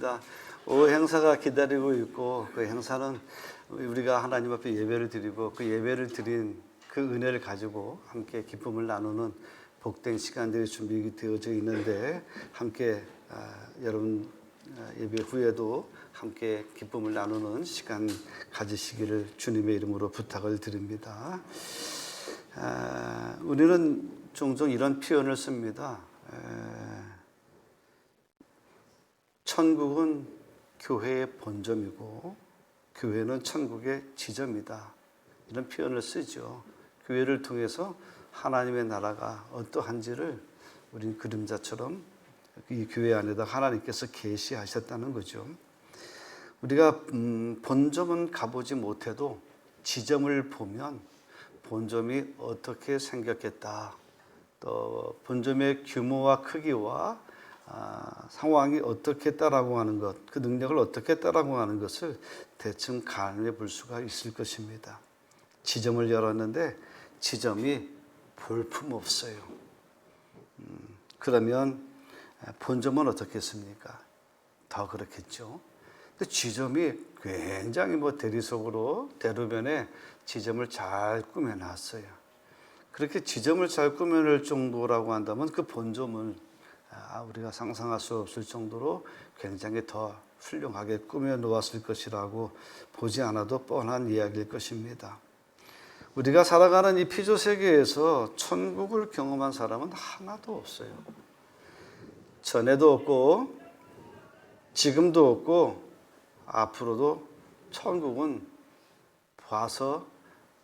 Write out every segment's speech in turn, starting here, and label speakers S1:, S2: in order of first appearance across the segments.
S1: 좋습니다. 오후 행사가 기다리고 있고 그 행사는 우리가 하나님 앞에 예배를 드리고 그 예배를 드린 그 은혜를 가지고 함께 기쁨을 나누는 복된 시간들이 준비되어져 있는데 함께 여러분 예배 후에도 함께 기쁨을 나누는 시간 가지시기를 주님의 이름으로 부탁을 드립니다. 우리는 종종 이런 표현을 씁니다. 천국은 교회의 본점이고 교회는 천국의 지점이다. 이런 표현을 쓰죠. 교회를 통해서 하나님의 나라가 어떠한지를 우린 그림자처럼 이 교회 안에다 하나님께서 계시하셨다는 거죠. 우리가 본점은 가보지 못해도 지점을 보면 본점이 어떻게 생겼겠다. 또 본점의 규모와 크기와 상황이 어떻겠다라고 하는 것, 그 능력을 어떻게 했다라고 하는 것을 대충 가늠해 볼 수가 있을 것입니다. 지점을 열었는데 지점이 볼품없어요. 그러면 본점은 어떻겠습니까? 더 그렇겠죠. 근데 지점이 굉장히 대리석으로 대로변에 지점을 잘 꾸며놨어요. 그렇게 지점을 잘 꾸며낼 정도라고 한다면 그 본점은 우리가 상상할 수 없을 정도로 굉장히 더 훌륭하게 꾸며 놓았을 것이라고 보지 않아도 뻔한 이야기일 것입니다. 우리가 살아가는 이 피조 세계에서 천국을 경험한 사람은 하나도 없어요. 전에도 없고 지금도 없고 앞으로도 천국은 봐서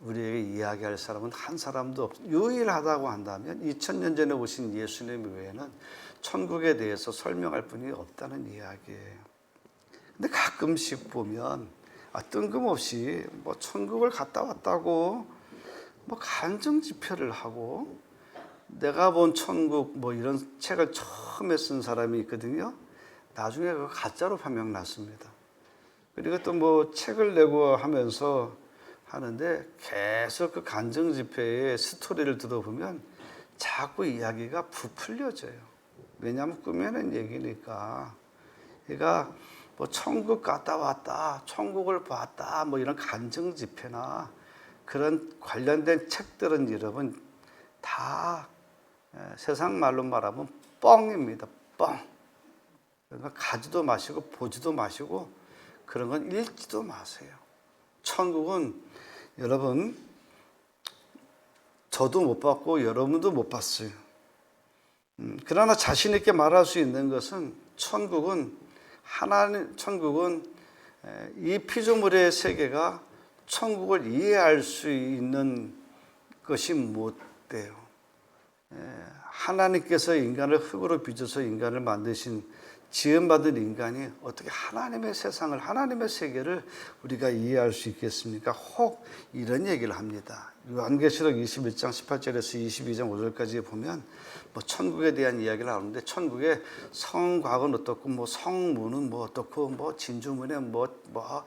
S1: 우리에게 이야기할 사람은 한 사람도 없어요. 유일하다고 한다면 2000년 전에 오신 예수님 외에는 천국에 대해서 설명할 분이 없다는 이야기예요. 근데 가끔씩 보면 뜬금없이 천국을 갔다 왔다고 간증집회를 하고 내가 본 천국 이런 책을 처음에 쓴 사람이 있거든요. 나중에 그거 가짜로 판명났습니다. 그리고 또 책을 내고 하면서 하는데 계속 그 간증집회의 스토리를 들어보면 자꾸 이야기가 부풀려져요. 왜냐하면 꾸며낸 얘기니까. 그러니까 천국 갔다 왔다, 천국을 봤다, 이런 간증집회나 그런 관련된 책들은 여러분 다 세상 말로 말하면 뻥입니다. 뻥. 그러니까 가지도 마시고 보지도 마시고 그런 건 읽지도 마세요. 천국은 여러분 저도 못 봤고 여러분도 못 봤어요. 그러나 자신 있게 말할 수 있는 것은 천국은 이 피조물의 세계가 천국을 이해할 수 있는 것이 못 돼요. 하나님께서 인간을 흙으로 빚어서 인간을 만드신 지음받은 인간이 어떻게 하나님의 세상을, 하나님의 세계를 우리가 이해할 수 있겠습니까? 혹 이런 얘기를 합니다. 요한계시록 21장 18절에서 22장 5절까지 보면 천국에 대한 이야기를 하는데 천국의 성곽은 어떻고 성문은 어떻고 진주문에 뭔가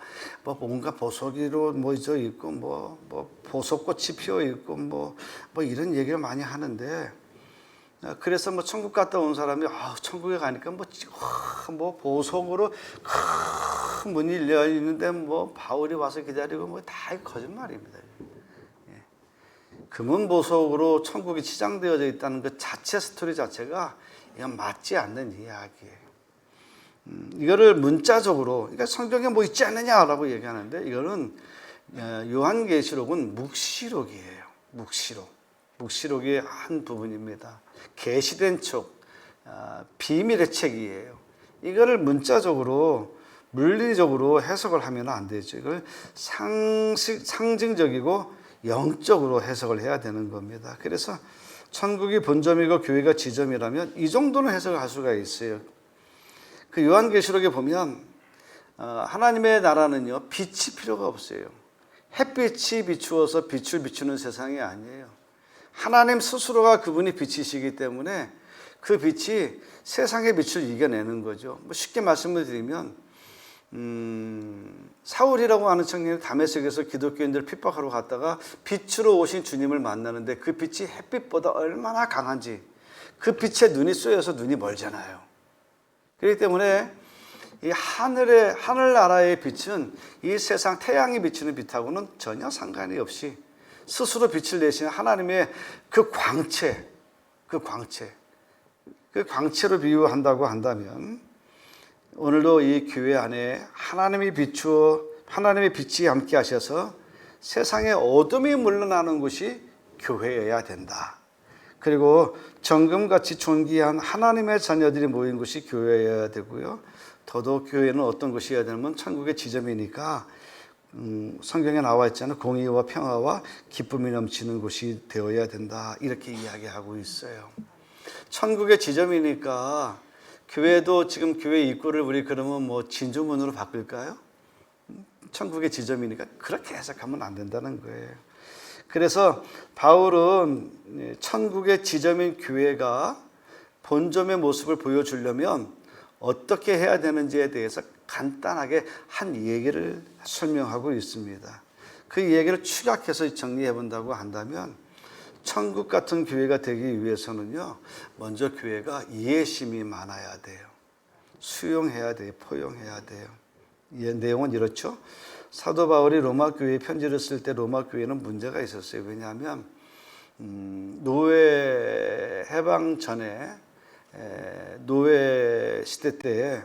S1: 보석이로 있고 보석꽃이 피어 있고 이런 얘기를 많이 하는데 그래서 천국 갔다 온 사람이 천국에 가니까 보석으로 큰 문이 열려 있는데 바울이 와서 기다리고 다 거짓말입니다. 금은 보석으로 천국이 치장되어져 있다는 그 자체 스토리 자체가 이건 맞지 않는 이야기예요. 이거를 문자적으로 그러니까 성경에 있지 않느냐라고 얘기하는데 이거는 요한계시록은 묵시록이에요. 묵시록의 한 부분입니다. 계시된 쪽, 비밀의 책이에요. 이거를 문자적으로 물리적으로 해석을 하면 안 되죠. 이걸 상징적이고 영적으로 해석을 해야 되는 겁니다. 그래서 천국이 본점이고 교회가 지점이라면 이 정도는 해석을 할 수가 있어요. 그 요한계시록에 보면 하나님의 나라는요 빛이 필요가 없어요. 햇빛이 비추어서 빛을 비추는 세상이 아니에요. 하나님 스스로가 그분이 빛이시기 때문에 그 빛이 세상의 빛을 이겨내는 거죠. 쉽게 말씀을 드리면 사울이라고 하는 청년이 다메섹에서 기독교인들을 핍박하러 갔다가 빛으로 오신 주님을 만나는데 그 빛이 햇빛보다 얼마나 강한지 그 빛에 눈이 쏘여서 눈이 멀잖아요. 그렇기 때문에 이 하늘나라의 빛은 이 세상 태양이 비치는 빛하고는 전혀 상관이 없이 스스로 빛을 내시는 하나님의 그 광채로 비유한다고 한다면, 오늘도 이 교회 안에 하나님의 빛이 함께 하셔서 세상의 어둠이 물러나는 곳이 교회여야 된다. 그리고 정금같이 존귀한 하나님의 자녀들이 모인 곳이 교회여야 되고요. 더더욱 교회는 어떤 곳이어야 되냐면 천국의 지점이니까 성경에 나와 있잖아요. 공의와 평화와 기쁨이 넘치는 곳이 되어야 된다. 이렇게 이야기하고 있어요. 천국의 지점이니까 교회도 지금 교회 입구를 우리 그러면 뭐 진주문으로 바꿀까요? 천국의 지점이니까 그렇게 해석하면 안 된다는 거예요. 그래서 바울은 천국의 지점인 교회가 본점의 모습을 보여주려면 어떻게 해야 되는지에 대해서 간단하게 한 얘기를 설명하고 있습니다. 그 얘기를 축약해서 정리해 본다고 한다면, 천국 같은 교회가 되기 위해서는요, 먼저 교회가 이해심이 많아야 돼요. 수용해야 돼요. 포용해야 돼요. 내용은 이렇죠. 사도 바울이 로마 교회에 편지를 쓸 때 로마 교회는 문제가 있었어요. 왜냐하면 노예 해방 전에 노예 시대 때에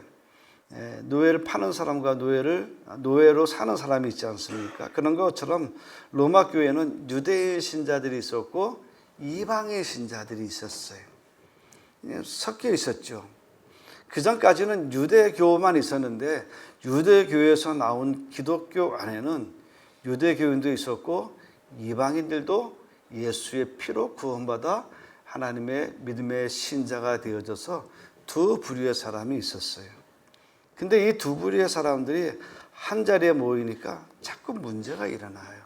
S1: 노예를 파는 사람과 노예로 사는 사람이 있지 않습니까? 그런 것처럼 로마 교회는 유대인 신자들이 있었고 이방인 신자들이 있었어요. 섞여 있었죠. 그 전까지는 유대교만 있었는데 유대교에서 나온 기독교 안에는 유대교인도 있었고 이방인들도 예수의 피로 구원받아 하나님의 믿음의 신자가 되어져서 두 부류의 사람이 있었어요. 근데 이 두 부류의 사람들이 한 자리에 모이니까 자꾸 문제가 일어나요.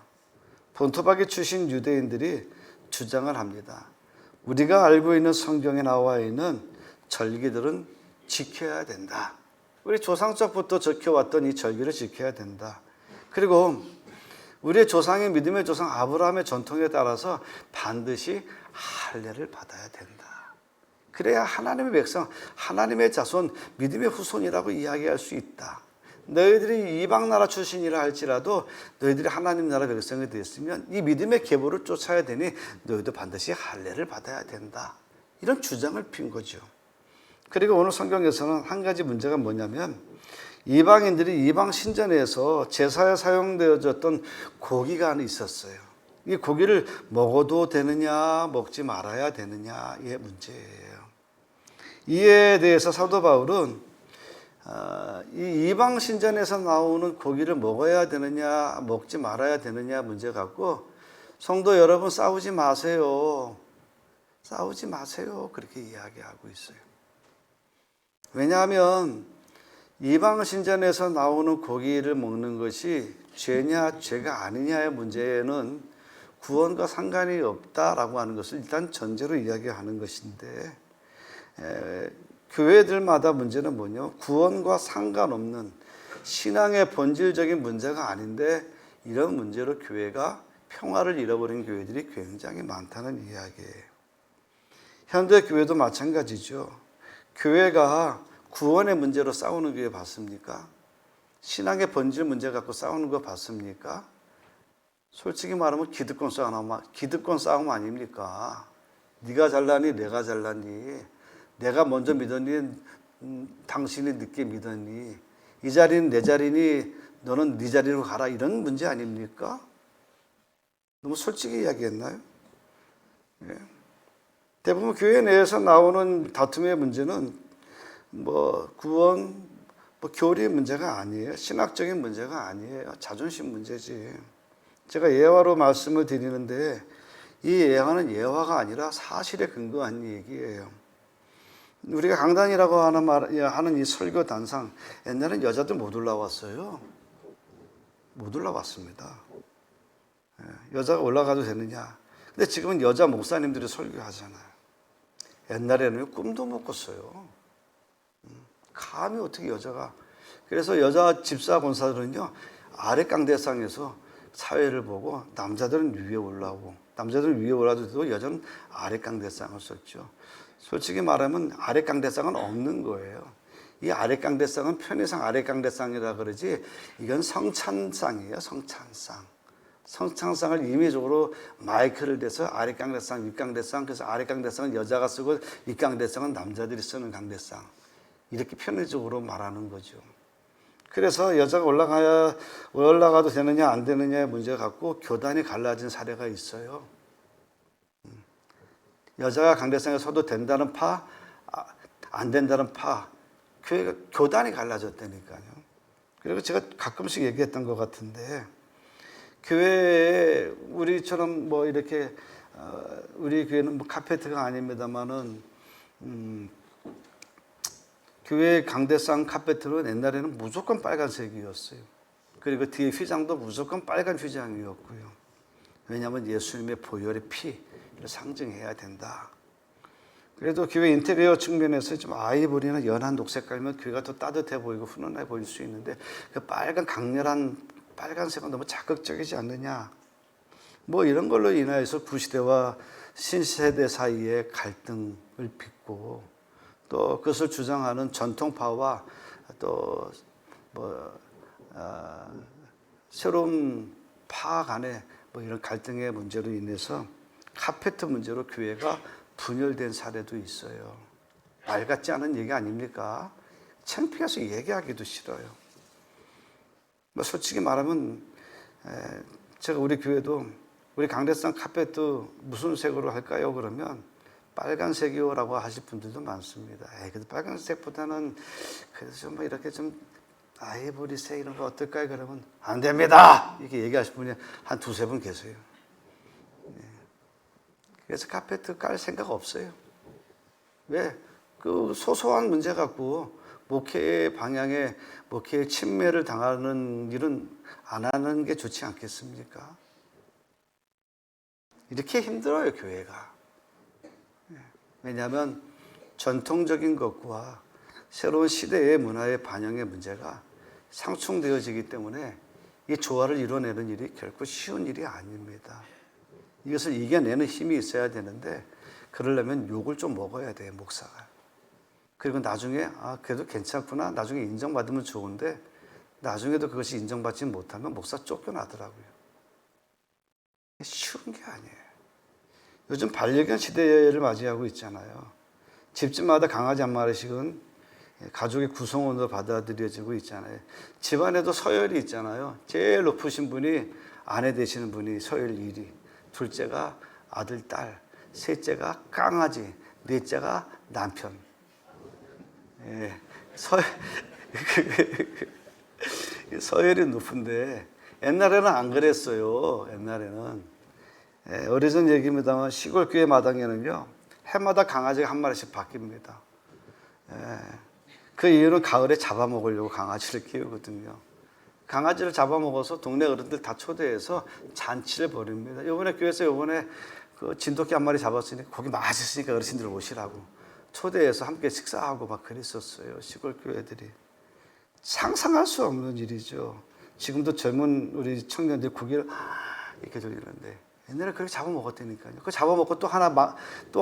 S1: 본토박이 출신 유대인들이 주장을 합니다. 우리가 알고 있는 성경에 나와 있는 절기들은 지켜야 된다. 우리 조상적부터 지켜왔던 이 절기를 지켜야 된다. 그리고 우리의 조상의 믿음의 조상 아브라함의 전통에 따라서 반드시 할례를 받아야 된다. 그래야 하나님의 백성, 하나님의 자손, 믿음의 후손이라고 이야기할 수 있다. 너희들이 이방 나라 출신이라 할지라도 너희들이 하나님 나라 백성이 되었으면 이 믿음의 계보를 쫓아야 되니 너희도 반드시 할례를 받아야 된다. 이런 주장을 핀 거죠. 그리고 오늘 성경에서는 한 가지 문제가 뭐냐면, 이방인들이 이방 신전에서 제사에 사용되어졌던 고기가 하나 있었어요. 이 고기를 먹어도 되느냐 먹지 말아야 되느냐의 문제예요. 이에 대해서 사도 바울은 이 이방 신전에서 나오는 고기를 먹어야 되느냐 먹지 말아야 되느냐 문제 갖고 성도 여러분 싸우지 마세요. 싸우지 마세요. 그렇게 이야기하고 있어요. 왜냐하면 이방 신전에서 나오는 고기를 먹는 것이 죄냐 죄가 아니냐의 문제는 구원과 상관이 없다라고 하는 것을 일단 전제로 이야기하는 것인데, 교회들마다 문제는 뭐냐? 구원과 상관없는 신앙의 본질적인 문제가 아닌데 이런 문제로 교회가 평화를 잃어버린 교회들이 굉장히 많다는 이야기예요. 현대 교회도 마찬가지죠. 교회가 구원의 문제로 싸우는 교회 봤습니까? 신앙의 본질 문제 갖고 싸우는 거 봤습니까? 솔직히 말하면 기득권 싸움 아닙니까? 네가 잘나니 내가 잘나니, 내가 먼저 믿었니 당신이 늦게 믿었니, 이 자리는 내 자리니 너는 네 자리로 가라, 이런 문제 아닙니까? 너무 솔직히 이야기했나요? 예. 대부분 교회 내에서 나오는 다툼의 문제는 구원, 교리의 문제가 아니에요. 신학적인 문제가 아니에요. 자존심 문제지. 제가 예화로 말씀을 드리는데 이 예화는 예화가 아니라 사실에 근거한 얘기예요. 우리가 강단이라고 하는 이 설교 단상, 옛날엔 여자들 못 올라왔어요. 못 올라왔습니다. 여자가 올라가도 되느냐? 근데 지금은 여자 목사님들이 설교하잖아요. 옛날에는 꿈도 못 꿨어요. 감히 어떻게 여자가. 그래서 여자 집사 권사들은요, 아래 강대상에서 사회를 보고 남자들은 위에 올라오고, 남자들은 위에 올라도 여자는 아래 강대상을 썼죠. 솔직히 말하면 아래 강대상은 없는 거예요. 이 아랫강대상은 편의상 아랫강대상이라 그러지 이건 성찬상이에요. 성찬상. 성찬상을 임의적으로 마이크를 대서 아랫강대상, 윗강대상, 그래서 아랫강대상은 여자가 쓰고 윗강대상은 남자들이 쓰는 강대상, 이렇게 편의적으로 말하는 거죠. 그래서 여자가 올라가도 되느냐 안 되느냐의 문제 갖고 교단이 갈라진 사례가 있어요. 여자가 강대상에 서도 된다는 파, 안 된다는 파, 교단이 갈라졌다니까요. 그리고 제가 가끔씩 얘기했던 것 같은데, 교회에 우리처럼 뭐 이렇게 우리 교회는 뭐 카페트가 아닙니다만은 교회 강대상 카페트는 옛날에는 무조건 빨간색이었어요. 그리고 뒤에 휘장도 무조건 빨간 휘장이었고요. 왜냐하면 예수님의 보혈의 피를 상징해야 된다. 그래도 교회 인테리어 측면에서 좀 아이보리나 연한 녹색 깔면 교회가 더 따뜻해 보이고 훈훈해 보일 수 있는데 그 빨간 강렬한 빨간색은 너무 자극적이지 않느냐. 뭐 이런 걸로 인하여서 구시대와 신세대 사이에 갈등을 빚고 또 그것을 주장하는 전통파와 또 새로운 파 간의 뭐 이런 갈등의 문제로 인해서 카페트 문제로 교회가 분열된 사례도 있어요. 말 같지 않은 얘기 아닙니까? 창피해서 얘기하기도 싫어요. 뭐 솔직히 말하면 제가 우리 교회도 우리 강대상 카페트 무슨 색으로 할까요? 그러면 빨간색이요라고 하실 분들도 많습니다. 그래도 빨간색보다는 그래도 좀 뭐 이렇게 좀 아이보리색 이런 거 어떨까요? 그러면 안 됩니다. 이렇게 얘기하실 분이 한 두세 분 계세요. 그래서 카페트 깔 생각 없어요. 왜? 그 소소한 문제 갖고 목회의 방향에 목회의 침매를 당하는 일은 안 하는 게 좋지 않겠습니까? 이렇게 힘들어요, 교회가. 왜냐하면 전통적인 것과 새로운 시대의 문화의 반영의 문제가 상충되어지기 때문에 이 조화를 이뤄내는 일이 결코 쉬운 일이 아닙니다. 이것을 이겨내는 힘이 있어야 되는데 그러려면 욕을 좀 먹어야 돼요, 목사가. 그리고 나중에 그래도 괜찮구나, 나중에 인정받으면 좋은데 나중에도 그것이 인정받지 못하면 목사 쫓겨나더라고요. 쉬운 게 아니에요. 요즘 반려견 시대를 맞이하고 있잖아요. 집집마다 강아지 한 마리씩은 가족의 구성원으로 받아들여지고 있잖아요. 집안에도 서열이 있잖아요. 제일 높으신 분이 아내 되시는 분이 서열 1위, 둘째가 아들, 딸, 셋째가 강아지, 넷째가 남편. 서열이 높은데 옛날에는 안 그랬어요. 옛날에는 오래전 얘기입니다만 시골 교회 마당에는요 해마다 강아지가 한 마리씩 바뀝니다. 그 이유는 가을에 잡아먹으려고 강아지를 키우거든요. 강아지를 잡아먹어서 동네 어른들 다 초대해서 잔치를 벌입니다. 이번에 교회에서 그 진돗개 한 마리 잡았으니 고기 맛있으니까 어르신들 오시라고 초대해서 함께 식사하고 막 그랬었어요. 시골 교회들이. 상상할 수 없는 일이죠. 지금도 젊은 우리 청년들이 고기를 이렇게 돌리는데 옛날에 그렇게 잡아먹었다니까요. 그 잡아먹고 또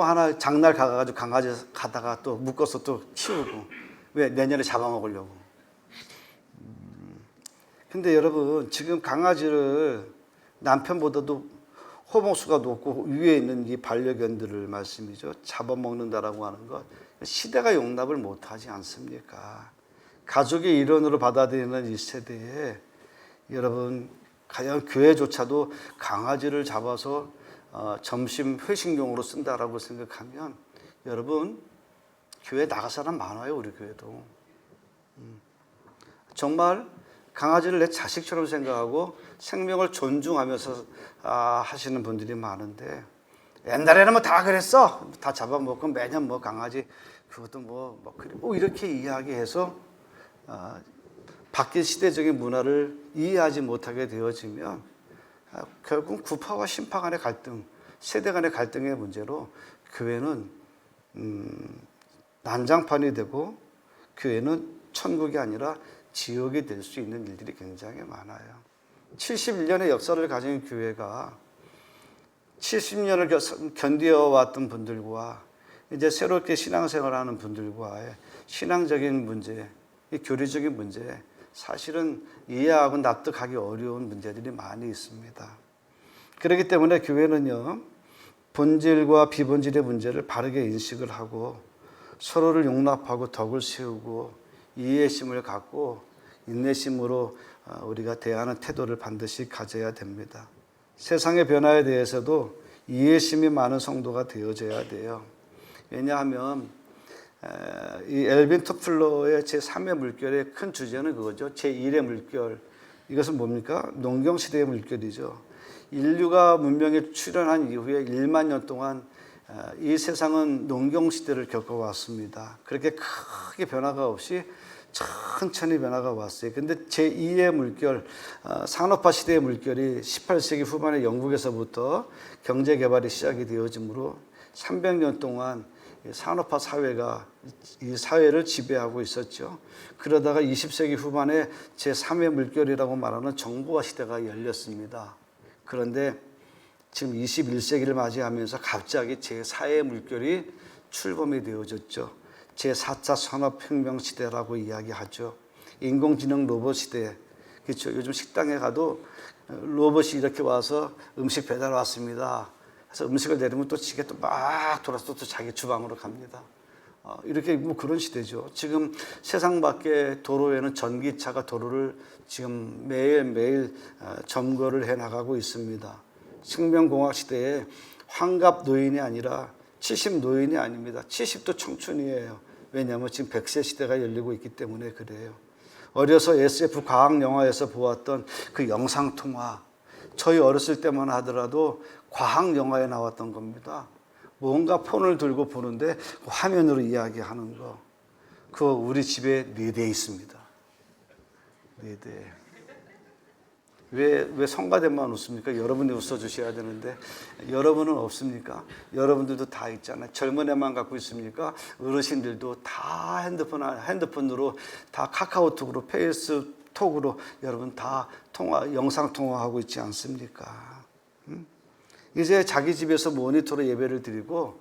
S1: 하나 장날 가가지고 강아지 가다가 또 묶어서 또 키우고. 왜? 내년에 잡아먹으려고. 근데 여러분, 지금 강아지를 남편보다도 호봉수가 높고 위에 있는 이 반려견들을 말씀이죠. 잡아먹는다라고 하는 것. 시대가 용납을 못하지 않습니까? 가족의 일원으로 받아들이는 이 세대에 여러분, 과연 교회조차도 강아지를 잡아서 점심 회식용으로 쓴다라고 생각하면 여러분, 교회 나갈 사람 많아요, 우리 교회도. 정말 강아지를 내 자식처럼 생각하고 생명을 존중하면서 하시는 분들이 많은데 옛날에는 뭐 다 그랬어. 다 잡아먹고 매년 뭐 강아지 그것도 뭐 이렇게 이야기해서 바뀐 시대적인 문화를 이해하지 못하게 되어지면 결국 구파와 신파 간의 갈등, 세대 간의 갈등의 문제로 교회는 난장판이 되고 교회는 천국이 아니라 지옥이 될 수 있는 일들이 굉장히 많아요. 71년의 역사를 가진 교회가 70년을 견뎌왔던 분들과 이제 새롭게 신앙생활하는 분들과의 신앙적인 문제, 이 교리적인 문제, 사실은 이해하고 납득하기 어려운 문제들이 많이 있습니다. 그렇기 때문에 교회는요, 본질과 비본질의 문제를 바르게 인식을 하고 서로를 용납하고 덕을 세우고 이해심을 갖고 인내심으로 우리가 대하는 태도를 반드시 가져야 됩니다. 세상의 변화에 대해서도 이해심이 많은 성도가 되어져야 돼요. 왜냐하면 이 엘빈 토플러의 제3의 물결의 큰 주제는 그거죠. 제1의 물결. 이것은 뭡니까? 농경시대의 물결이죠. 인류가 문명에 출현한 이후에 1만 년 동안 이 세상은 농경시대를 겪어왔습니다. 그렇게 크게 변화가 없이 천천히 변화가 왔어요. 근데 제2의 물결, 산업화 시대의 물결이 18세기 후반에 영국에서부터 경제 개발이 시작이 되어지므로 300년 동안 산업화 사회가 이 사회를 지배하고 있었죠. 그러다가 20세기 후반에 제3의 물결이라고 말하는 정보화 시대가 열렸습니다. 그런데 지금 21세기를 맞이하면서 갑자기 제4의 물결이 출범이 되어졌죠. 제4차 산업혁명 시대라고 이야기하죠. 인공지능 로봇 시대. 그렇죠. 요즘 식당에 가도 로봇이 이렇게 와서 음식 배달 왔습니다. 그래서 음식을 내리면 또 지게 또 막 돌아서 또 자기 주방으로 갑니다. 이렇게 뭐 그런 시대죠. 지금 세상 밖에 도로에는 전기차가 도로를 지금 매일매일 점거를 해 나가고 있습니다. 생명공학 시대에 환갑 노인이 아니라 70 노인이 아닙니다. 70도 청춘이에요. 왜냐하면 지금 100세 시대가 열리고 있기 때문에 그래요. 어려서 SF 과학 영화에서 보았던 그 영상통화, 저희 어렸을 때만 하더라도 과학 영화에 나왔던 겁니다. 뭔가 폰을 들고 보는데 그 화면으로 이야기하는 거. 그거 우리 집에 4대 있습니다. 4대. 왜 성가대만 웃습니까? 여러분이 웃어주셔야 되는데 여러분은 없습니까? 여러분들도 다 있잖아요. 젊은 애만 갖고 있습니까? 어르신들도 다 핸드폰으로 다 카카오톡으로 페이스톡으로 여러분 다 영상 통화하고 있지 않습니까? 이제 자기 집에서 모니터로 예배를 드리고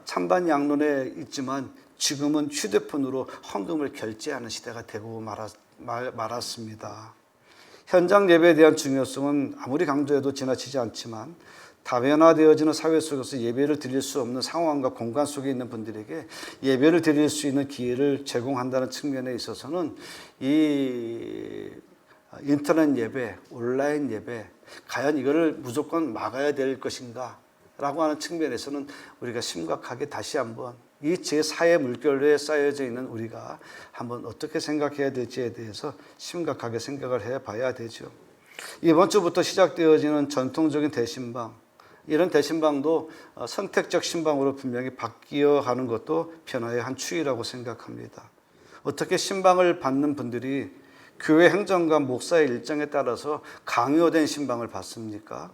S1: 찬반 양론에 있지만 지금은 휴대폰으로 헌금을 결제하는 시대가 되고 말았습니다. 현장 예배에 대한 중요성은 아무리 강조해도 지나치지 않지만 다변화되어지는 사회 속에서 예배를 드릴 수 없는 상황과 공간 속에 있는 분들에게 예배를 드릴 수 있는 기회를 제공한다는 측면에 있어서는 이 인터넷 예배, 온라인 예배, 과연 이거를 무조건 막아야 될 것인가 라고 하는 측면에서는 우리가 심각하게 다시 한번 이 제4의 물결에 쌓여져 있는 우리가 한번 어떻게 생각해야 될지에 대해서 심각하게 생각을 해봐야 되죠. 이번 주부터 시작되어지는 전통적인 대신방, 이런 대신방도 선택적 신방으로 분명히 바뀌어가는 것도 변화의 한 추이라고 생각합니다. 어떻게 신방을 받는 분들이 교회 행정과 목사의 일정에 따라서 강요된 신방을 받습니까?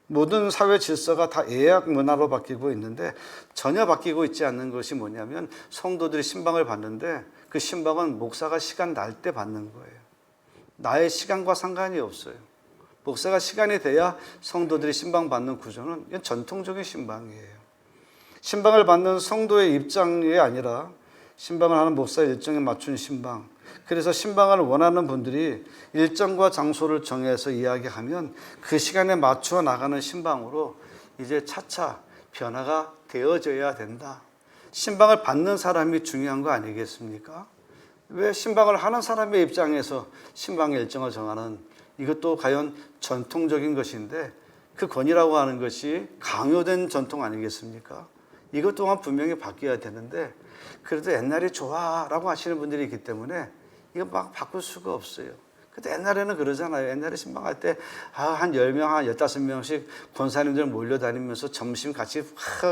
S1: 모든 사회 질서가 다 예약 문화로 바뀌고 있는데 전혀 바뀌고 있지 않는 것이 뭐냐면 성도들이 신방을 받는데 그 신방은 목사가 시간 날 때 받는 거예요. 나의 시간과 상관이 없어요. 목사가 시간이 돼야 성도들이 신방 받는 구조는 이건 전통적인 신방이에요. 신방을 받는 성도의 입장이 아니라 신방을 하는 목사의 일정에 맞춘 신방. 그래서 신방을 원하는 분들이 일정과 장소를 정해서 이야기하면 그 시간에 맞추어 나가는 신방으로 이제 차차 변화가 되어져야 된다. 신방을 받는 사람이 중요한 거 아니겠습니까? 왜 신방을 하는 사람의 입장에서 신방의 일정을 정하는 이것도 과연 전통적인 것인데 그 권위라고 하는 것이 강요된 전통 아니겠습니까? 이것 또한 분명히 바뀌어야 되는데 그래도 옛날이 좋아라고 하시는 분들이 있기 때문에 이거 막 바꿀 수가 없어요. 근데 옛날에는 그러잖아요. 옛날에 신방할 때 한 10명, 한 15명씩 권사님들 몰려다니면서 점심 같이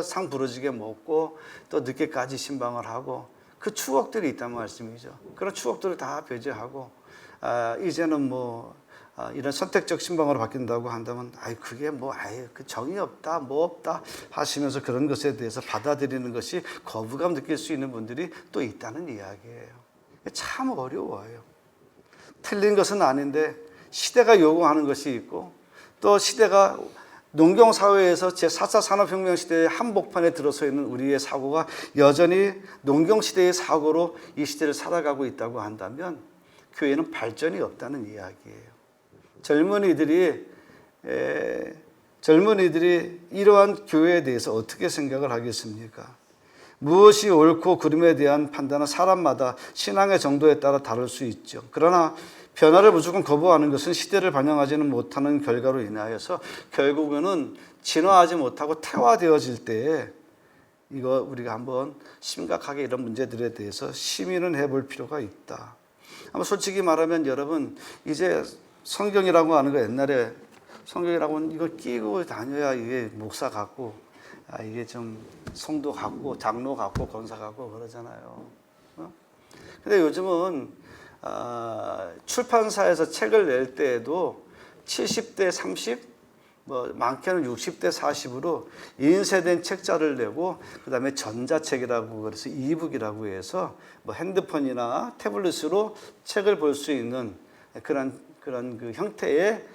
S1: 상 부러지게 먹고 또 늦게까지 신방을 하고 그 추억들이 있단 말씀이죠. 그런 추억들을 다 배제하고 이제는 이런 선택적 신방으로 바뀐다고 한다면 그게 그 정이 없다 뭐 없다 하시면서 그런 것에 대해서 받아들이는 것이 거부감 느낄 수 있는 분들이 또 있다는 이야기예요. 참 어려워요. 틀린 것은 아닌데 시대가 요구하는 것이 있고 또 시대가 농경 사회에서 제4차 산업혁명 시대의 한복판에 들어서 있는 우리의 사고가 여전히 농경 시대의 사고로 이 시대를 살아가고 있다고 한다면 교회는 발전이 없다는 이야기예요. 젊은이들이 이러한 교회에 대해서 어떻게 생각을 하겠습니까? 무엇이 옳고 그름에 대한 판단은 사람마다 신앙의 정도에 따라 다를 수 있죠. 그러나 변화를 무조건 거부하는 것은 시대를 반영하지는 못하는 결과로 인하여서 결국에는 진화하지 못하고 퇴화되어질 때에 이거 우리가 한번 심각하게 이런 문제들에 대해서 시민은 해볼 필요가 있다. 아마 솔직히 말하면 여러분 이제 성경이라고 하는 거 옛날에 성경이라고는 이걸 끼고 다녀야 이게 목사 같고 이게 좀 성도 같고 장로 같고 권사 같고 그러잖아요. 근데 요즘은 출판사에서 책을 낼 때에도 70대 30, 뭐 많게는 60대 40으로 인쇄된 책자를 내고 그다음에 전자책이라고 그래서 이북이라고 해서 뭐 핸드폰이나 태블릿으로 책을 볼 수 있는 그런 그 형태의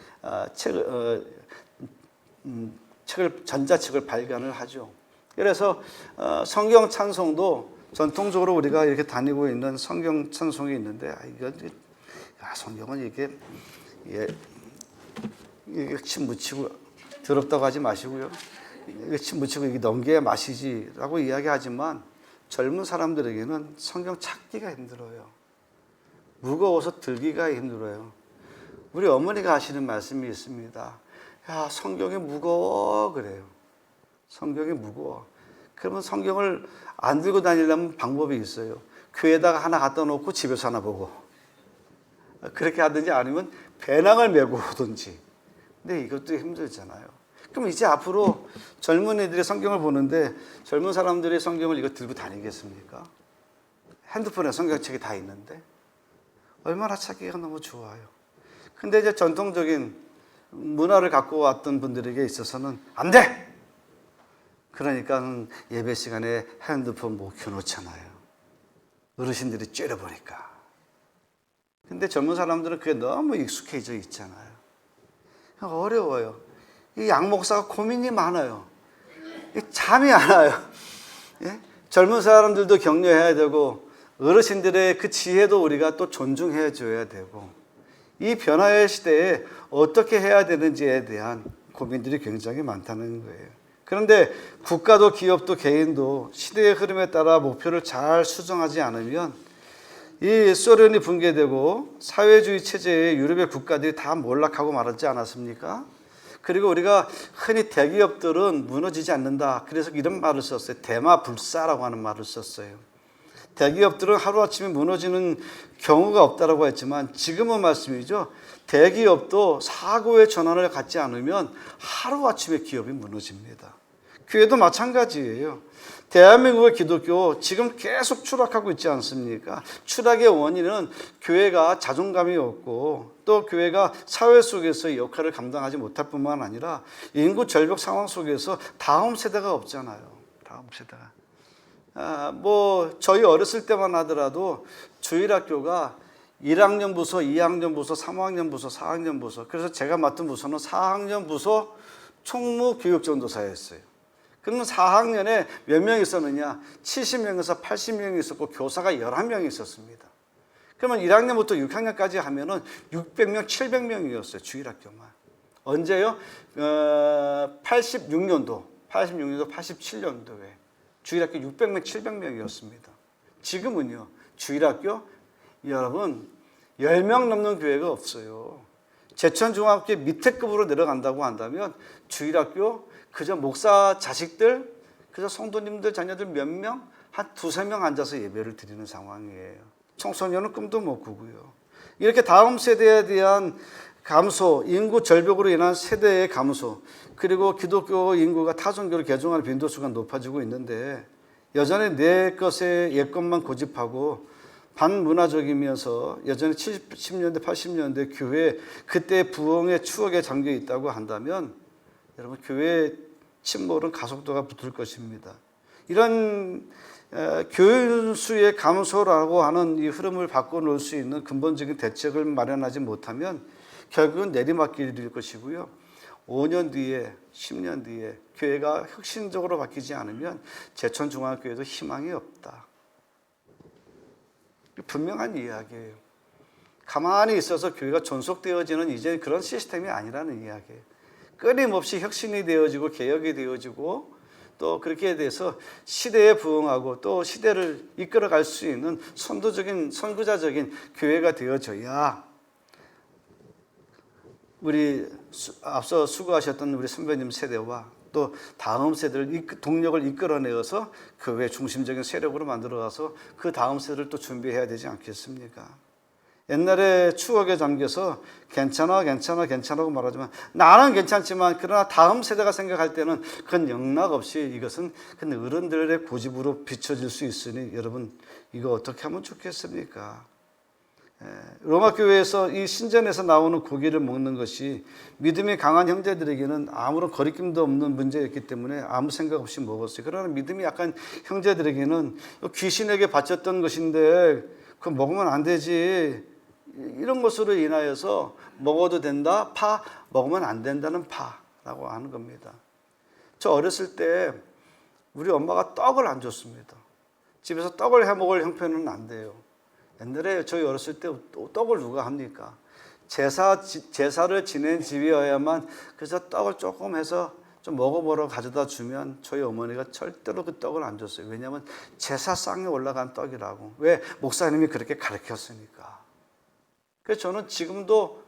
S1: 전자책을 발간을 하죠. 그래서 성경 찬송도 전통적으로 우리가 이렇게 다니고 있는 성경 찬송이 있는데 성경은 이게 침 묻히고 더럽다고 하지 마시고요. 침 묻히고 이게 넘겨야 마시지라고 이야기하지만 젊은 사람들에게는 성경 찾기가 힘들어요. 무거워서 들기가 힘들어요. 우리 어머니가 하시는 말씀이 있습니다. 야, 성경이 무거워 그래요. 성경이 무거워. 그러면 성경을 안 들고 다니려면 방법이 있어요. 교회에다가 하나 갖다 놓고 집에서 하나 보고 그렇게 하든지 아니면 배낭을 메고 오든지. 근데 이것도 힘들잖아요. 그럼 이제 앞으로 젊은이들이 성경을 보는데 젊은 사람들이 성경을 이거 들고 다니겠습니까? 핸드폰에 성경책이 다 있는데 얼마나 찾기가 너무 좋아요. 근데 이제 전통적인 문화를 갖고 왔던 분들에게 있어서는 안 돼! 그러니까 예배 시간에 핸드폰 못 켜놓잖아요. 어르신들이 째려보니까. 근데 젊은 사람들은 그게 너무 익숙해져 있잖아요. 어려워요. 이 양목사가 고민이 많아요. 잠이 안 와요. 예? 젊은 사람들도 격려해야 되고 어르신들의 그 지혜도 우리가 또 존중해 줘야 되고 이 변화의 시대에 어떻게 해야 되는지에 대한 고민들이 굉장히 많다는 거예요. 그런데 국가도 기업도 개인도 시대의 흐름에 따라 목표를 잘 수정하지 않으면 이 소련이 붕괴되고 사회주의 체제의 유럽의 국가들이 다 몰락하고 말았지 않았습니까? 그리고 우리가 흔히 대기업들은 무너지지 않는다. 그래서 이런 말을 썼어요. 대마불사라고 하는 말을 썼어요. 대기업들은 하루아침에 무너지는 경우가 없다라고 했지만 지금은 말씀이죠. 대기업도 사고의 전환을 갖지 않으면 하루아침에 기업이 무너집니다. 교회도 마찬가지예요. 대한민국의 기독교 지금 계속 추락하고 있지 않습니까? 추락의 원인은 교회가 자존감이 없고 또 교회가 사회 속에서 역할을 감당하지 못할 뿐만 아니라 인구 절벽 상황 속에서 다음 세대가 없잖아요. 다음 세대가. 저희 어렸을 때만 하더라도 주일학교가 1학년 부서, 2학년 부서, 3학년 부서, 4학년 부서. 그래서 제가 맡은 부서는 4학년 부서 총무교육전도사였어요. 그러면 4학년에 몇 명 있었느냐? 70명에서 80명이 있었고 교사가 11명이 있었습니다. 그러면 1학년부터 6학년까지 하면은 600명, 700명이었어요. 주일학교만. 언제요? 86년도, 87년도에 주일학교 600명, 700명이었습니다. 지금은요. 주일학교 여러분 10명 넘는 교회가 없어요. 제천중학교 밑에 급으로 내려간다고 한다면 주일학교 그저 목사 자식들, 그저 성도님들 자녀들 몇 명? 한 두세 명 앉아서 예배를 드리는 상황이에요. 청소년은 꿈도 못 꾸고요. 이렇게 다음 세대에 대한 감소, 인구 절벽으로 인한 세대의 감소, 그리고 기독교 인구가 타종교를 개종하는 빈도수가 높아지고 있는데 여전히 내 것의 옛것만 고집하고 반문화적이면서 여전히 70년대, 80년대 교회 그때 부흥의 추억에 잠겨 있다고 한다면 여러분 교회의 침몰은 가속도가 붙을 것입니다. 이런 교인수의 감소라고 하는 이 흐름을 바꿔놓을 수 있는 근본적인 대책을 마련하지 못하면 결국은 내리막길이 될 것이고요. 5년 뒤에 10년 뒤에 교회가 혁신적으로 바뀌지 않으면 제천중앙교회도 희망이 없다. 분명한 이야기예요. 가만히 있어서 교회가 존속되어지는 이제 그런 시스템이 아니라는 이야기예요. 끊임없이 혁신이 되어지고 개혁이 되어지고 또 그렇게 돼서 시대에 부응하고 또 시대를 이끌어갈 수 있는 선구자적인 교회가 되어져야 우리 앞서 수고하셨던 우리 선배님 세대와 또 다음 세대를 동력을 이끌어내어서 교회 중심적인 세력으로 만들어가서 그 다음 세대를 또 준비해야 되지 않겠습니까? 옛날에 추억에 잠겨서 괜찮아고 말하지만 나는 괜찮지만 그러나 다음 세대가 생각할 때는 그건 영락없이 이것은 그 어른들의 고집으로 비춰질 수 있으니 여러분 이거 어떻게 하면 좋겠습니까? 로마 교회에서 이 신전에서 나오는 고기를 먹는 것이 믿음이 강한 형제들에게는 아무런 거리낌도 없는 문제였기 때문에 아무 생각 없이 먹었어요. 그러나 믿음이 약한 형제들에게는 귀신에게 바쳤던 것인데 그거 먹으면 안 되지. 이런 것으로 인하여서 먹어도 된다, 파, 먹으면 안 된다는 파라고 하는 겁니다. 저 어렸을 때 우리 엄마가 떡을 안 줬습니다. 집에서 떡을 해 먹을 형편은 안 돼요. 옛날에 저희 어렸을 때 떡을 누가 합니까? 제사를 지낸 집이어야만 그래서 떡을 조금 해서 좀 먹어보러 가져다 주면 저희 어머니가 절대로 그 떡을 안 줬어요. 왜냐하면 제사상에 올라간 떡이라고. 왜? 목사님이 그렇게 가르쳤으니까. 그래서 저는 지금도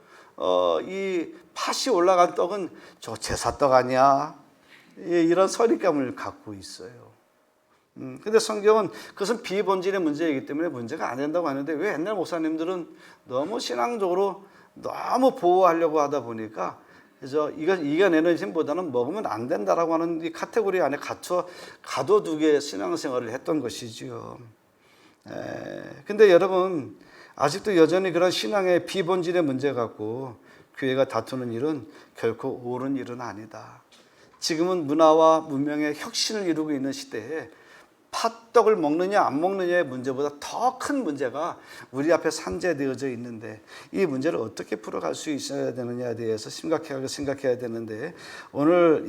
S1: 이 팥이 올라간 떡은 저 제사떡 아니야? 이런 선입감을 갖고 있어요. 근데 성경은 그것은 비본질의 문제이기 때문에 문제가 안 된다고 하는데 왜 옛날 목사님들은 너무 신앙적으로 너무 보호하려고 하다 보니까 그래서 이걸 이겨내는 힘보다는 먹으면 안 된다라고 하는 이 카테고리 안에 갇혀 가둬두게 신앙생활을 했던 것이지요. 근데 여러분 아직도 여전히 그런 신앙의 비본질의 문제 갖고 교회가 다투는 일은 결코 옳은 일은 아니다. 지금은 문화와 문명의 혁신을 이루고 있는 시대에 팥떡을 먹느냐 안 먹느냐의 문제보다 더 큰 문제가 우리 앞에 산재되어져 있는데 이 문제를 어떻게 풀어갈 수 있어야 되느냐에 대해서 심각하게 생각해야 되는데 오늘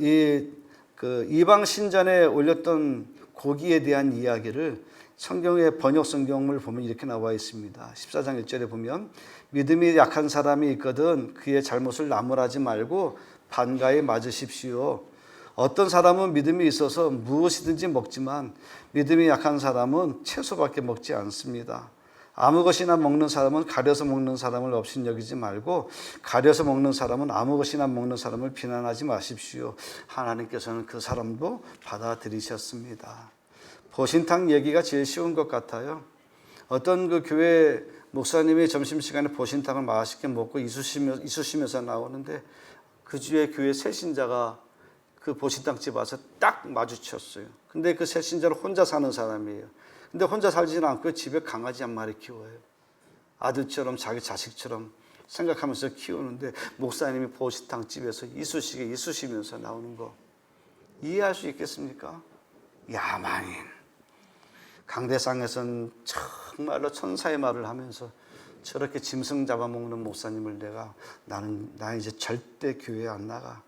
S1: 이방 신전에 올렸던 고기에 대한 이야기를 성경의 번역 성경을 보면 이렇게 나와 있습니다. 14장 1절에 보면 믿음이 약한 사람이 있거든 그의 잘못을 나무라지 말고 반가에 맞으십시오. 어떤 사람은 믿음이 있어서 무엇이든지 먹지만 믿음이 약한 사람은 채소밖에 먹지 않습니다. 아무 것이나 먹는 사람은 가려서 먹는 사람을 업신여기지 말고 가려서 먹는 사람은 아무 것이나 먹는 사람을 비난하지 마십시오. 하나님께서는 그 사람도 받아들이셨습니다. 보신탕 얘기가 제일 쉬운 것 같아요. 어떤 그 교회 목사님이 점심시간에 보신탕을 맛있게 먹고 이쑤시면서 나오는데 그 주에 교회 새신자가 그 보신탕집 와서 딱 마주쳤어요. 근데 그 새신자는 혼자 사는 사람이에요. 근데 혼자 살지는 않고 집에 강아지 한 마리 키워요. 아들처럼 자기 자식처럼 생각하면서 키우는데 목사님이 보신탕집에서 이쑤시면서 나오는 거 이해할 수 있겠습니까? 야만인. 강대상에선 정말로 천사의 말을 하면서 저렇게 짐승 잡아먹는 목사님을 나는 이제 절대 교회 안 나가.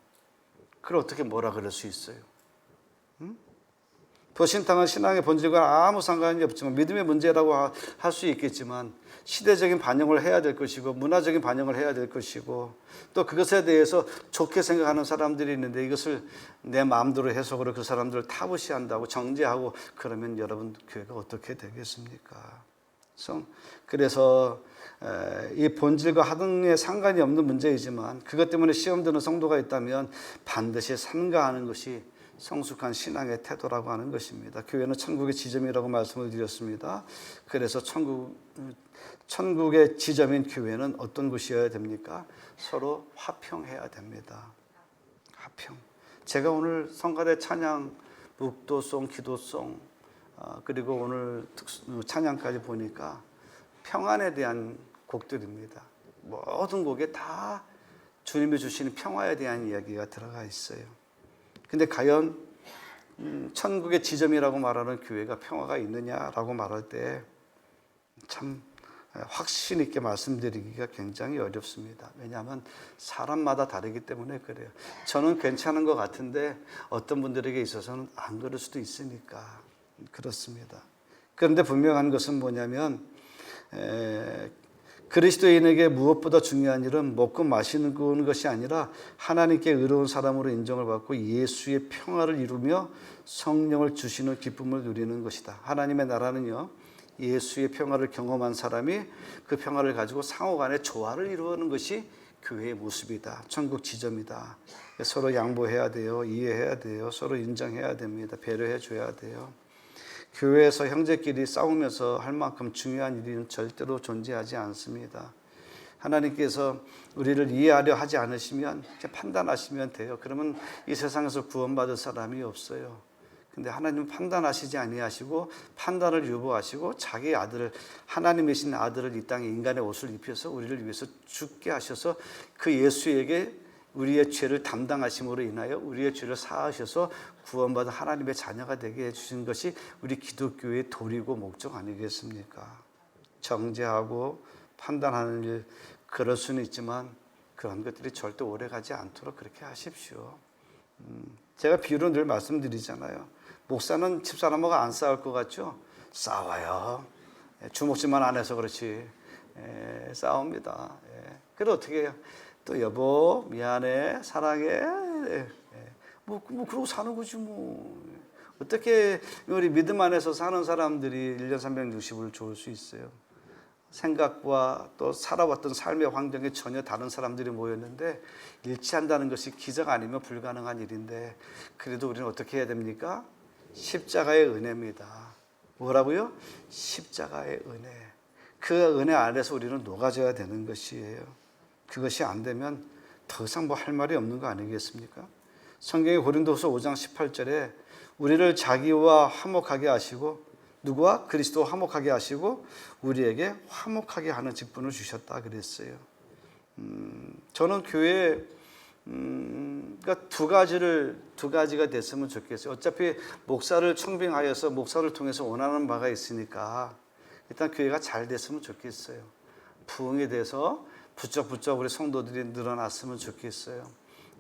S1: 그걸 어떻게 뭐라 그럴 수 있어요? 보신탕은 신앙의 본질과 아무 상관이 없지만 믿음의 문제라고 할 수 있겠지만 시대적인 반영을 해야 될 것이고 문화적인 반영을 해야 될 것이고 또 그것에 대해서 좋게 생각하는 사람들이 있는데 이것을 내 마음대로 해석으로 그 사람들을 타부시한다고 정죄하고 그러면 여러분 교회가 어떻게 되겠습니까? 그래서 이 본질과 하등에 상관이 없는 문제이지만 그것 때문에 시험 드는 성도가 있다면 반드시 삼가하는 것이 성숙한 신앙의 태도라고 하는 것입니다. 교회는 천국의 지점이라고 말씀을 드렸습니다. 그래서 천국의 지점인 교회는 어떤 곳이어야 됩니까? 서로 화평해야 됩니다. 화평. 제가 오늘 성가대 찬양, 묵도송, 기도송 그리고 오늘 찬양까지 보니까 평안에 대한 곡들입니다. 모든 곡에 다 주님이 주시는 평화에 대한 이야기가 들어가 있어요. 근데 과연 천국의 지점이라고 말하는 교회가 평화가 있느냐라고 말할 때 참 확신 있게 말씀드리기가 굉장히 어렵습니다. 왜냐하면 사람마다 다르기 때문에 그래요. 저는 괜찮은 것 같은데 어떤 분들에게 있어서는 안 그럴 수도 있으니까 그렇습니다. 그런데 분명한 것은 뭐냐면 그리스도인에게 무엇보다 중요한 일은 먹고 마시는 것이 아니라 하나님께 의로운 사람으로 인정을 받고 예수의 평화를 이루며 성령을 주시는 기쁨을 누리는 것이다. 하나님의 나라는요, 예수의 평화를 경험한 사람이 그 평화를 가지고 상호간의 조화를 이루는 것이 교회의 모습이다. 천국 지점이다. 서로 양보해야 돼요. 이해해야 돼요. 서로 인정해야 됩니다. 배려해 줘야 돼요. 교회에서 형제끼리 싸우면서 할 만큼 중요한 일은 절대로 존재하지 않습니다. 하나님께서 우리를 이해하려 하지 않으시면 판단하시면 돼요. 그러면 이 세상에서 구원받을 사람이 없어요. 근데 하나님은 판단하시지 아니하시고 판단을 유보하시고 자기 아들을, 하나님이신 아들을 이 땅에 인간의 옷을 입혀서 우리를 위해서 죽게 하셔서 그 예수에게 우리의 죄를 담당하심으로 인하여 우리의 죄를 사하셔서 구원받은 하나님의 자녀가 되게 해주신 것이 우리 기독교의 도리고 목적 아니겠습니까? 정죄하고 판단하는 일, 그럴 수는 있지만 그런 것들이 절대 오래가지 않도록 그렇게 하십시오. 제가 비유로 늘 말씀드리잖아요. 목사는 집사람하고 안 싸울 것 같죠? 싸워요. 주먹질만 안 해서 그렇지. 싸웁니다. 그래 어떻게 해요? 또 여보 미안해 사랑해 뭐 그러고 사는 거지 뭐. 어떻게 우리 믿음 안에서 사는 사람들이 1년 360을 좋을 수 있어요? 생각과 또 살아왔던 삶의 환경이 전혀 다른 사람들이 모였는데 일치한다는 것이 기적 아니면 불가능한 일인데, 그래도 우리는 어떻게 해야 됩니까? 십자가의 은혜입니다. 뭐라고요? 십자가의 은혜. 그 은혜 안에서 우리는 녹아져야 되는 것이에요. 그것이 안 되면 더 이상 뭐 할 말이 없는 거 아니겠습니까? 성경의 고린도후서 5장 18절에 우리를 자기와 화목하게 하시고, 누구와? 그리스도와 화목하게 하시고 우리에게 화목하게 하는 직분을 주셨다 그랬어요. 저는 교회에 그러니까 두 가지가 됐으면 좋겠어요. 어차피 목사를 청빙하여서 목사를 통해서 원하는 바가 있으니까 일단 교회가 잘 됐으면 좋겠어요. 부흥이 돼서 부쩍부쩍 우리 성도들이 늘어났으면 좋겠어요.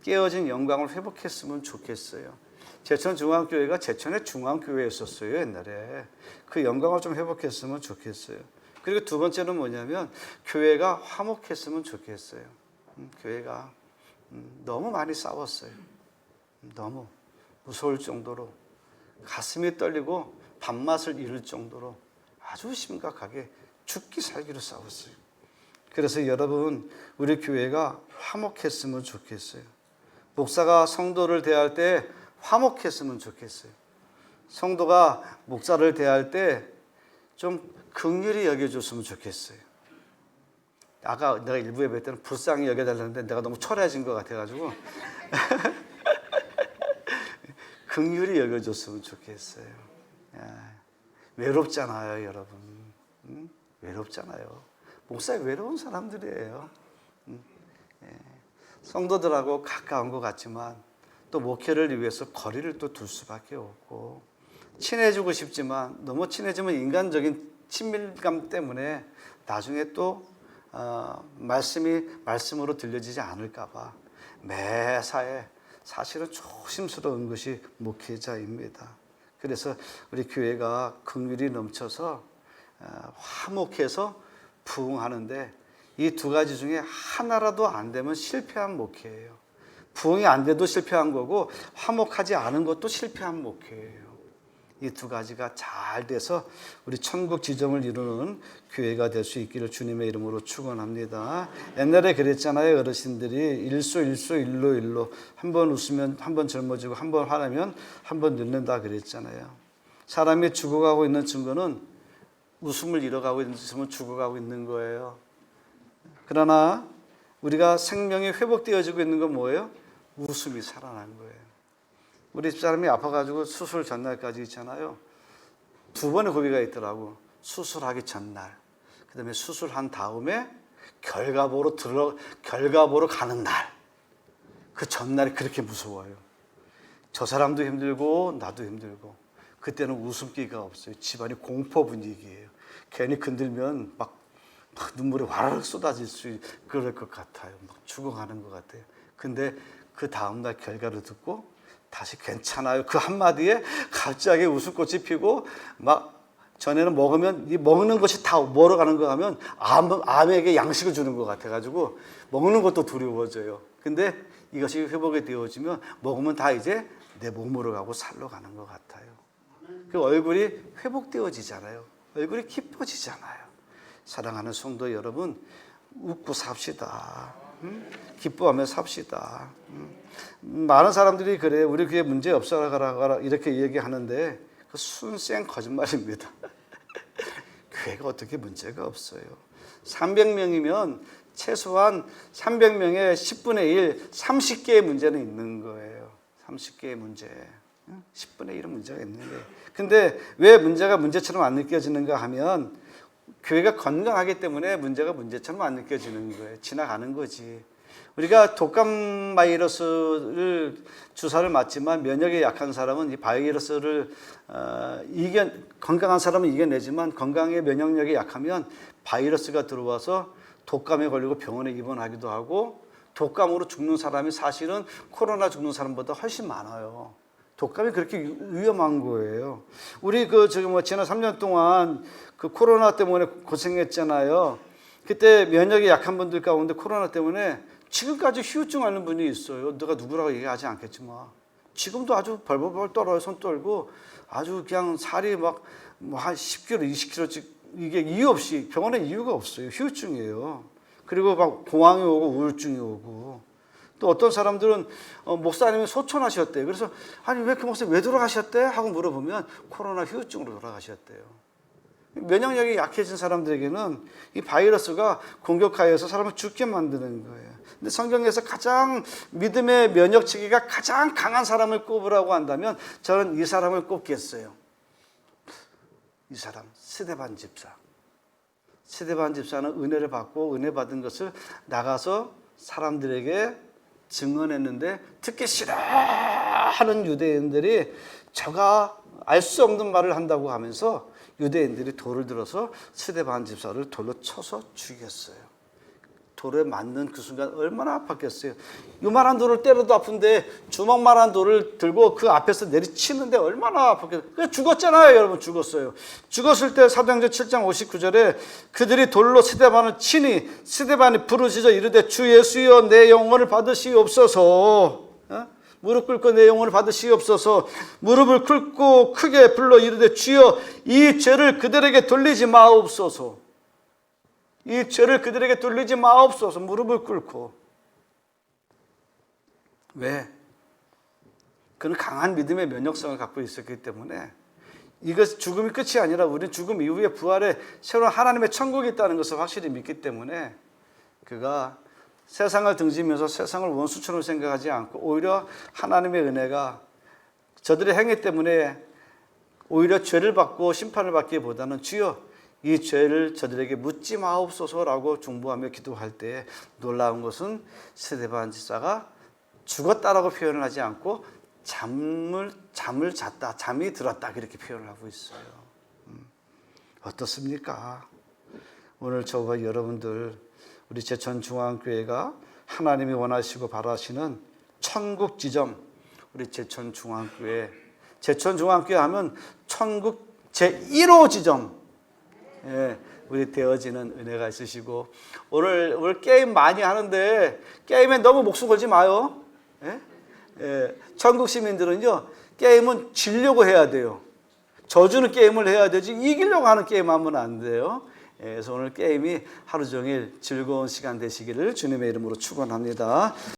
S1: 깨어진 영광을 회복했으면 좋겠어요. 제천 중앙교회가 제천의 중앙교회였었어요, 옛날에. 그 영광을 좀 회복했으면 좋겠어요. 그리고 두 번째는 뭐냐면 교회가 화목했으면 좋겠어요. 교회가 너무 많이 싸웠어요. 너무 무서울 정도로, 가슴이 떨리고 밥맛을 잃을 정도로 아주 심각하게 죽기 살기로 싸웠어요. 그래서 여러분, 우리 교회가 화목했으면 좋겠어요. 목사가 성도를 대할 때 화목했으면 좋겠어요. 성도가 목사를 대할 때 좀 긍휼히 여겨줬으면 좋겠어요. 아까 내가 일부 예배 때는 불쌍히 여겨달라는데 내가 너무 초라해진 것 같아가지고 긍휼히 여겨줬으면 좋겠어요. 외롭잖아요, 여러분. 외롭잖아요. 목사에 외로운 사람들이에요. 성도들하고 가까운 것 같지만 또 목회를 위해서 거리를 또 둘 수밖에 없고, 친해지고 싶지만 너무 친해지면 인간적인 친밀감 때문에 나중에 또 말씀이 말씀으로 들려지지 않을까 봐 매사에 사실은 조심스러운 것이 목회자입니다. 그래서 우리 교회가 긍휼이 넘쳐서 화목해서 부흥하는데 이 두 가지 중에 하나라도 안 되면 실패한 목회예요. 부흥이 안 돼도 실패한 거고 화목하지 않은 것도 실패한 목회예요. 이 두 가지가 잘 돼서 우리 천국 지점을 이루는 교회가 될 수 있기를 주님의 이름으로 축원합니다. 옛날에 그랬잖아요. 어르신들이 일로 한 번 웃으면 한 번 젊어지고 한 번 화나면 한 번 늙는다 그랬잖아요. 사람이 죽어가고 있는 증거는 웃음을 잃어가고 있으면 죽어가고 있는 거예요. 그러나 우리가 생명이 회복되어지고 있는 건 뭐예요? 웃음이 살아난 거예요. 우리 집사람이 아파가지고 수술 전날까지 있잖아요. 두 번의 고비가 있더라고. 수술하기 전날, 그 다음에 수술한 다음에 결과보러 가는 날. 그 전날이 그렇게 무서워요. 저 사람도 힘들고 나도 힘들고. 그때는 웃음기가 없어요. 집안이 공포 분위기예요. 괜히 건들면 막 막 눈물이 와르르 쏟아질 그럴 것 같아요. 막 죽어가는 것 같아요. 근데 그 다음날 결과를 듣고 다시 괜찮아요. 그 한마디에 갑자기 웃음꽃이 피고 막 전에는 먹으면 이 먹는 것이 다 뭐로 가는 거 하면 암에게 양식을 주는 것 같아가지고 먹는 것도 두려워져요. 근데 이것이 회복이 되어지면 먹으면 다 이제 내 몸으로 가고 살로 가는 것 같아요. 그 얼굴이 회복되어지잖아요. 얼굴이 기뻐지잖아요. 사랑하는 성도 여러분, 웃고 삽시다. 기뻐하며 삽시다. 많은 사람들이 그래, 우리 교회 문제 없어라 이렇게 얘기하는데 그 순생 거짓말입니다. 교회가 어떻게 문제가 없어요. 300명이면 최소한 300명의 10분의 1, 30개의 문제는 있는 거예요. 30개의 문제. 10분의 1은 문제가 있는 거예요. 근데 왜 문제가 문제처럼 안 느껴지는가 하면 교회가 건강하기 때문에 문제가 문제처럼 안 느껴지는 거예요. 지나가는 거지. 우리가 독감 바이러스를 주사를 맞지만 면역이 약한 사람은 이 바이러스를 건강한 사람은 이겨내지만 건강의 면역력이 약하면 바이러스가 들어와서 독감에 걸리고 병원에 입원하기도 하고 독감으로 죽는 사람이 사실은 코로나 죽는 사람보다 훨씬 많아요. 독감이 그렇게 위험한 거예요. 우리 지난 3년 동안 그 코로나 때문에 고생했잖아요. 그때 면역이 약한 분들 가운데 코로나 때문에 지금까지 휴유증 앓는 분이 있어요. 내가 누구라고 얘기하지 않겠지만 지금도 아주 벌벌벌 떨어요. 손 떨고 아주 그냥 살이 막 한 10kg, 20kg씩 이게 이유 없이 병원에 이유가 없어요. 휴유증이에요. 그리고 막 공황이 오고 우울증이 오고 또 어떤 사람들은 목사님이 소천하셨대요. 그래서 아니 왜 그 목사님 왜 돌아가셨대? 하고 물어보면 코로나 휴유증으로 돌아가셨대요. 면역력이 약해진 사람들에게는 이 바이러스가 공격하여서 사람을 죽게 만드는 거예요. 근데 성경에서 가장 믿음의 면역 체계가 가장 강한 사람을 꼽으라고 한다면 저는 이 사람을 꼽겠어요. 이 사람 스데반 집사. 스데반 집사는 은혜를 받고 은혜 받은 것을 나가서 사람들에게 증언했는데 듣기 싫어하는 유대인들이 저가 알 수 없는 말을 한다고 하면서 유대인들이 돌을 들어서 스데반 집사를 돌로 쳐서 죽였어요. 돌에 맞는 그 순간 얼마나 아팠겠어요. 요만한 돌을 때려도 아픈데 주먹만한 돌을 들고 그 앞에서 내리치는데 얼마나 아팠겠어요. 그래서 죽었잖아요. 여러분 죽었어요. 죽었을 때 사도행전 7장 59절에 그들이 돌로 스데반을 치니 스데반이 부르짖어 이르되 주 예수여 내 영혼을 받으시옵소서. 무릎 꿇고 내 영혼을 받으시옵소서. 무릎을 꿇고 크게 불러 이르되 주여 이 죄를 그들에게 돌리지 마옵소서. 이 죄를 그들에게 돌리지 마옵소서. 무릎을 꿇고. 왜? 그는 강한 믿음의 면역성을 갖고 있었기 때문에 이것 죽음이 끝이 아니라 우리는 죽음 이후에 부활에 새로운 하나님의 천국이 있다는 것을 확실히 믿기 때문에 그가 세상을 등지면서 세상을 원수처럼 생각하지 않고 오히려 하나님의 은혜가 저들의 행위 때문에 오히려 죄를 받고 심판을 받기보다는 주여 이 죄를 저들에게 묻지 마옵소서라고 중보하며 기도할 때 놀라운 것은 스데반 집사가 죽었다라고 표현을 하지 않고 잠을 잤다, 잠이 들었다 그렇게 표현을 하고 있어요. 어떻습니까? 오늘 저와 여러분들 우리 제천중앙교회가 하나님이 원하시고 바라시는 천국 지점 우리 제천중앙교회 하면 천국 제1호 지점 우리 되어지는 은혜가 있으시고 오늘 게임 많이 하는데 게임에 너무 목숨 걸지 마요. 천국 시민들은요 게임은 지려고 해야 돼요. 져주는 게임을 해야 되지 이기려고 하는 게임 하면 안 돼요. 그래서 오늘 게임이 하루 종일 즐거운 시간 되시기를 주님의 이름으로 축원합니다.